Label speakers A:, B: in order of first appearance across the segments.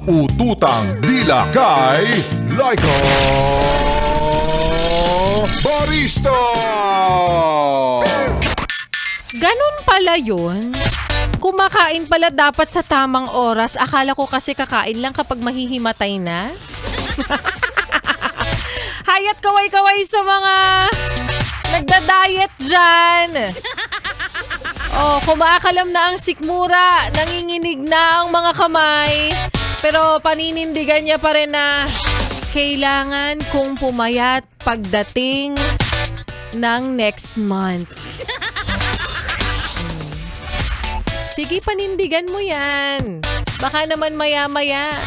A: Ututang Dila kay Laika Barista!
B: Ganun pala yun. Kumakain pala dapat sa tamang oras. Akala ko kasi kakain lang kapag mahihimatay na. Hayat kaway-kaway sa mga nagda-diet dyan. Oh, kumakalam na ang sikmura. Nanginginig na ang mga kamay. Pero paninindigan niya pa rin na kailangan kong pumayat pagdating ng next month. Sige, panindigan mo yan. Baka naman maya-maya,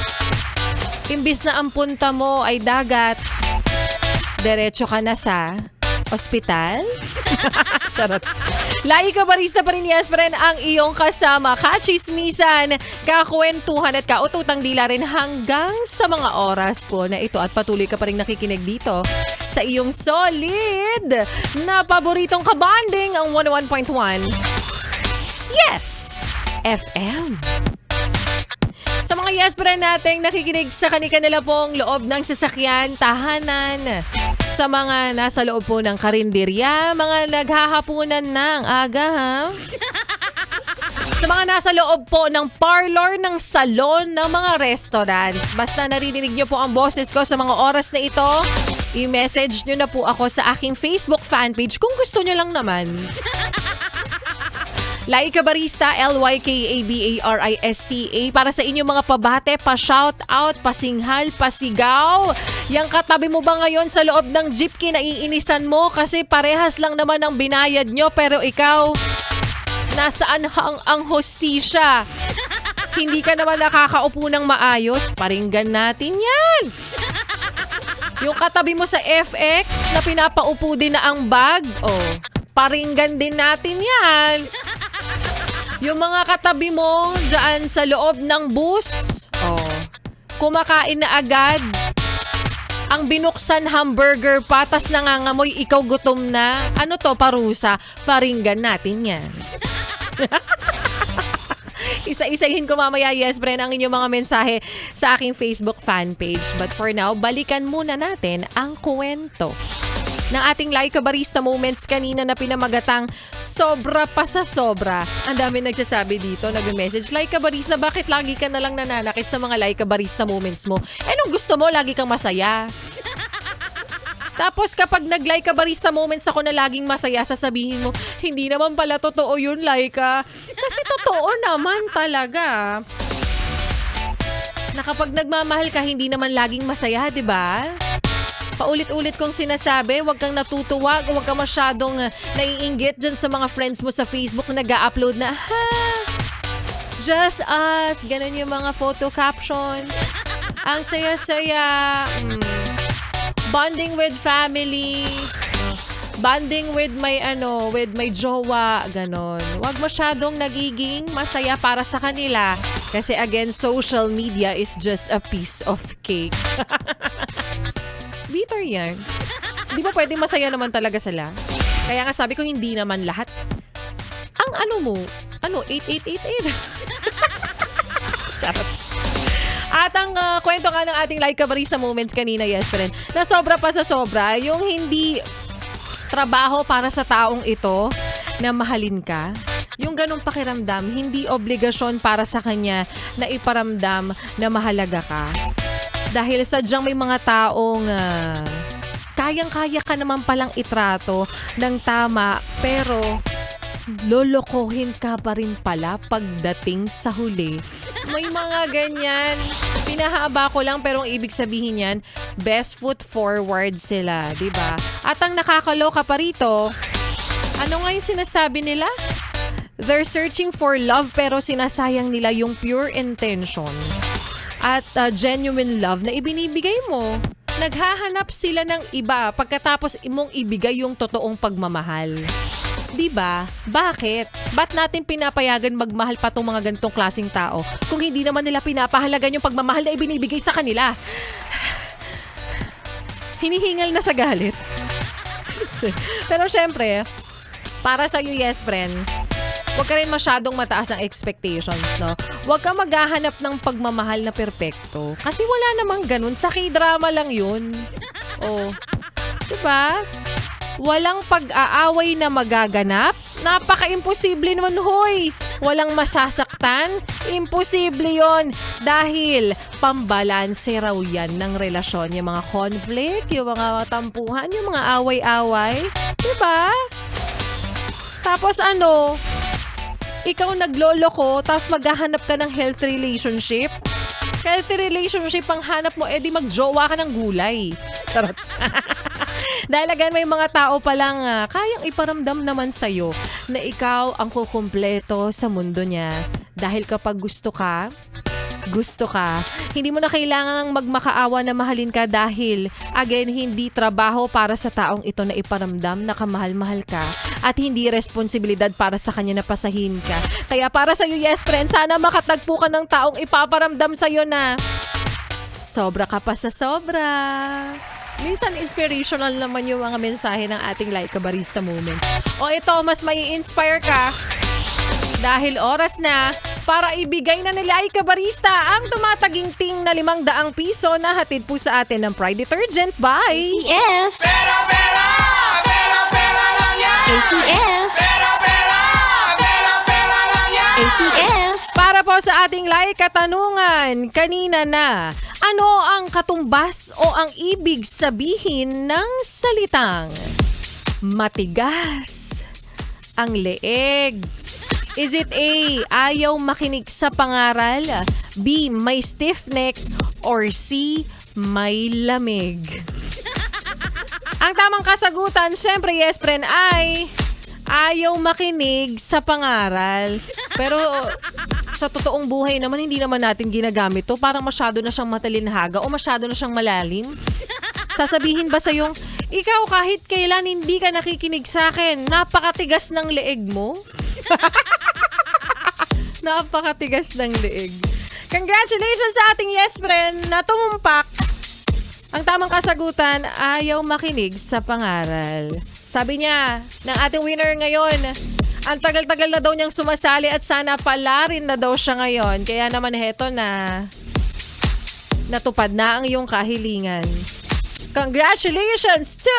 B: imbis na ang punta mo ay dagat, diretso ka na sa ospital? Charot. Laika Barista pa rin, yes, pa rin ang iyong kasama. Kachismisan, kakwentuhan at kaututang dila rin hanggang sa mga oras po na ito. At patuloy ka pa rin nakikinig dito sa iyong solid na paboritong kabanding, ang 101.1 Yes! FM. Sa mga yes pa nating nakikinig sa kanila pong loob ng sasakyan, tahanan, sa mga nasa loob po ng karinderya, mga naghahapunan ng aga, ha? Sa mga nasa loob po ng parlor, ng salon, ng mga restaurants. Basta naririnig niyo po ang boses ko sa mga oras na ito, i-message niyo na po ako sa aking Facebook fanpage kung gusto niyo lang naman. Laika Barista, LYKABARISTA, para sa inyong mga pabate, pa-shoutout, pasinghal, pasigaw. Yang katabi mo ba ngayon sa loob ng jeep, kinaiinisan mo kasi parehas lang naman ang binayad nyo pero ikaw, nasaan ang hostisya? Hindi ka naman nakakaupo ng maayos, paringgan natin yan. Yung katabi mo sa FX na pinapaupo din na ang bag, paringgan din natin yan. Yung mga katabi mo dyan sa loob ng bus, kumakain na agad. Ang binuksan hamburger, patas nangangamoy, ikaw gutom na. Ano to, parusa? Paringgan natin yan. Isa-isahin ko mamaya, yes, Bren, ang inyong mga mensahe sa aking Facebook fanpage. But for now, balikan muna natin ang kwento ng ating Laika Barista Moments kanina na pinamagatang sobra pa sa sobra. Ang dami nagsasabi dito, nag-message, Laika Barista, bakit lagi ka nalang nananakit sa mga Laika Barista Moments mo? Anong gusto mo? Lagi kang masaya. Tapos kapag nag-Laika Barista Moments ako na laging masaya, sasabihin mo, hindi naman pala totoo yun, Laika. Kasi totoo naman talaga. Na kapag nagmamahal ka, hindi naman laging masaya, di ba? Paulit-ulit kong sinasabi, huwag kang natutuwa, huwag kang masyadong naiinggit dyan sa mga friends mo sa Facebook na nag-upload na, just us, ganun yung mga photo captions. Ang saya-saya, bonding with family, bonding with my jowa, ganon. Huwag masyadong nagiging masaya para sa kanila. Kasi again, social media is just a piece of cake. Bitter yan. Di ba pwedeng masaya naman talaga sila? Kaya nga sabi ko, hindi naman lahat. Ang 8888. Charot. At ang kwento nga ng ating Laika Barista Moments kanina, yes, friend, na sobra pa sa sobra, yung hindi trabaho para sa taong ito na mahalin ka. Yung ganong pakiramdam, hindi obligasyon para sa kanya na iparamdam na mahalaga ka. Dahil sadyang may mga taong kayang-kaya ka naman palang itrato ng tama, pero lolokohin ka pa rin pala pagdating sa huli. May mga ganyan. Pinahaba ko lang pero ang ibig sabihin yan, best foot forward sila, diba? At ang nakakaloka pa rito, ano nga yung sinasabi nila? They're searching for love pero sinasayang nila yung pure intention at genuine love na ibinibigay mo. Naghahanap sila ng iba pagkatapos mong ibigay yung totoong pagmamahal. Diba? Bakit? Ba't natin pinapayagan magmahal pa tong mga ganitong klaseng tao kung hindi naman nila pinapahalagan yung pagmamahal na ibinibigay sa kanila? Hinihingal na sa galit. Pero syempre, para sa'yo, yes, friend, Huwag ka rin masyadong mataas ang expectations, no? Huwag ka maghahanap ng pagmamahal na perpekto. Kasi wala namang ganun. Sa K-drama lang yun. Oh. Diba? Walang pag-aaway na magaganap. Napaka-imposible naman, hoy. Walang masasaktan. Imposible yon dahil pambalanse raw yan ng relasyon. Yung mga conflict, yung mga tampuhan, yung mga away-away. Diba? Tapos ikaw nagloloko, tapos maghahanap ka ng healthy relationship. Healthy relationship ang hanap mo, di magjowa ka ng gulay. Charot. Dahil again, may mga tao palang kayang iparamdam naman sa'yo na ikaw ang kukumpleto sa mundo niya. Dahil kapag gusto ka, hindi mo na kailangang magmakaawa na mahalin ka dahil, again, hindi trabaho para sa taong ito na iparamdam na kamahal-mahal ka at hindi responsibilidad para sa kanya na pasahin ka. Kaya para sa'yo, yes friend, sana makatagpo ka ng taong ipaparamdam sa'yo na sobra ka pa sa sobra. Minsan inspirational naman yung mga mensahe ng ating Like a Barista Moments. O ito, mas mai-inspire ka dahil oras na para ibigay na nila Like a Barista ang tumataginting na 500 piso na hatid po sa atin ng Pride Detergent by
C: ACS.
D: Pera, pera, pera, pera lang yan.
C: ACS.
D: Pera, pera, pera, pera lang yan.
C: ACS.
B: Para po sa ating like katanungan kanina na, ano ang katumbas o ang ibig sabihin ng salitang matigas ang leeg? Is it A, ayaw makinig sa pangaral, B, may stiff neck, or C, may lamig? Ang tamang kasagutan, syempre yes friend, ay ayaw makinig sa pangaral. Pero sa totoong buhay naman, hindi naman natin ginagamit to. Parang masyado na siyang matalinhaga o masyado na siyang malalim. Sasabihin ba sa'yong, ikaw kahit kailan hindi ka nakikinig sa akin, napakatigas ng leeg mo? Napakatigas ng leeg. Congratulations sa ating yes friend na tumumpak. Ang tamang kasagutan, ayaw makinig sa pangaral. Sabi niya, ng ating winner ngayon, ang tagal-tagal na daw niyang sumasali at sana pala rin na daw siya ngayon. Kaya naman heto na natupad na ang iyong kahilingan. Congratulations to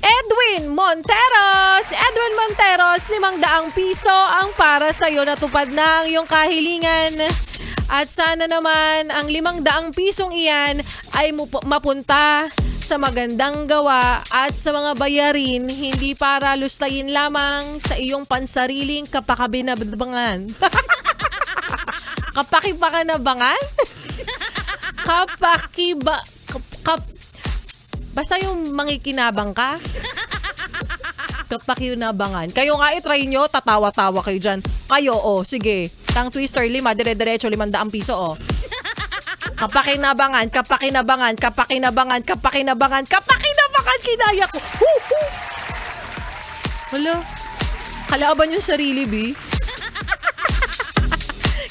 B: Edwin Monteros! Edwin Monteros, 500 piso ang para sa'yo. Natupad na ang iyong kahilingan. At sana naman ang 500 pisong iyan ay mapunta sa magandang gawa at sa mga bayarin, hindi para lustayin lamang sa iyong pansariling kapakabinabangan. Kapakibakanabangan? Basta yung mangikinabang ka. Kapakinabangan. Kayo nga try nyo, tatawa-tawa kayo dyan. Kayo, sige. Tang twister, 5, dire-diretso, 500 piso, Kapakinabangan, kapakinabangan, kapakinabangan, kapakinabangan, kapakinabangan, kinaya ko. Hala, kalaban yung sarili, B.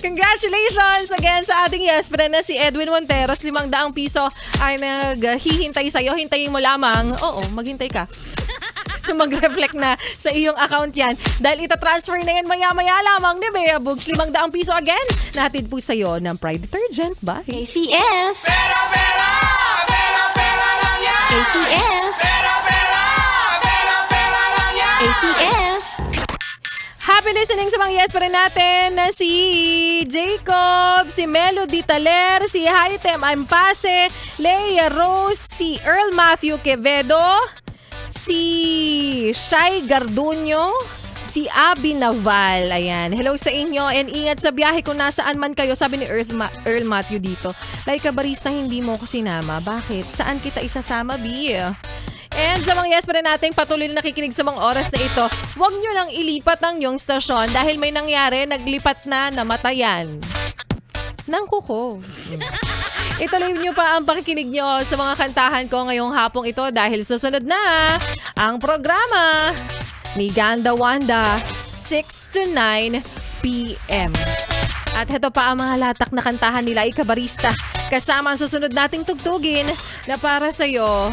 B: Congratulations again sa ating yes friend na si Edwin Monteros. 500 piso ay naghihintay sa'yo. Hintayin mo lamang. Oo, maghintay ka. Mag-reflect na sa iyong account yan. Dahil itatransfer na yan maya-maya lamang ni Bea Bugs. 500 piso again. Nahatid po sa'yo ng Pride Detergent by
C: ACS.
D: Pera, pera, pera, pera lang yan.
C: ACS.
D: Pera, pera, pera, pera lang yan.
C: ACS.
B: happy listening sa mga yes pa rin natin na si Jacob, si Melody Taler, si Haitem Ampase, Leia Rose, si Earl Matthew Quevedo, si Shai Garduño, si Abby Naval. Ayan. Hello sa inyo and ingat sa biyahe kung nasaan man kayo. Sabi ni Earl Matthew dito, like a barista, hindi mo ko sinama. Bakit? Saan kita isasama, B? And sa mga yes pa rin natin patuloy na nakikinig sa mga oras na ito, huwag nyo nang ilipat ang yung stasyon dahil may nangyari, naglipat na, namatayan ng kuko. Ituloy nyo pa ang pakikinig nyo sa mga kantahan ko ngayong hapong ito dahil susunod na ang programa ni Ganda Wanda, 6 to 9 p.m. At ito pa ang mga latak na kantahan nila Ikabarista kasama ang susunod nating tugtugin na para sa'yo.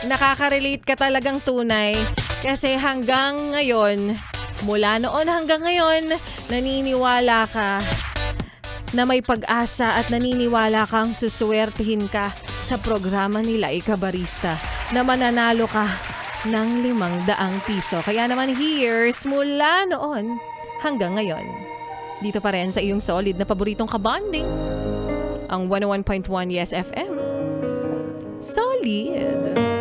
B: nakaka-relate ka talagang tunay. Kasi hanggang ngayon, mula noon hanggang ngayon, naniniwala ka na may pag-asa at naniniwala kang suswertihin ka sa programa nila Ikabarista na mananalo ka ng 500 piso. Kaya naman here's mula noon hanggang ngayon. Dito pa rin sa iyong solid na paboritong kabanding, ang 101.1 Yes FM. Solid!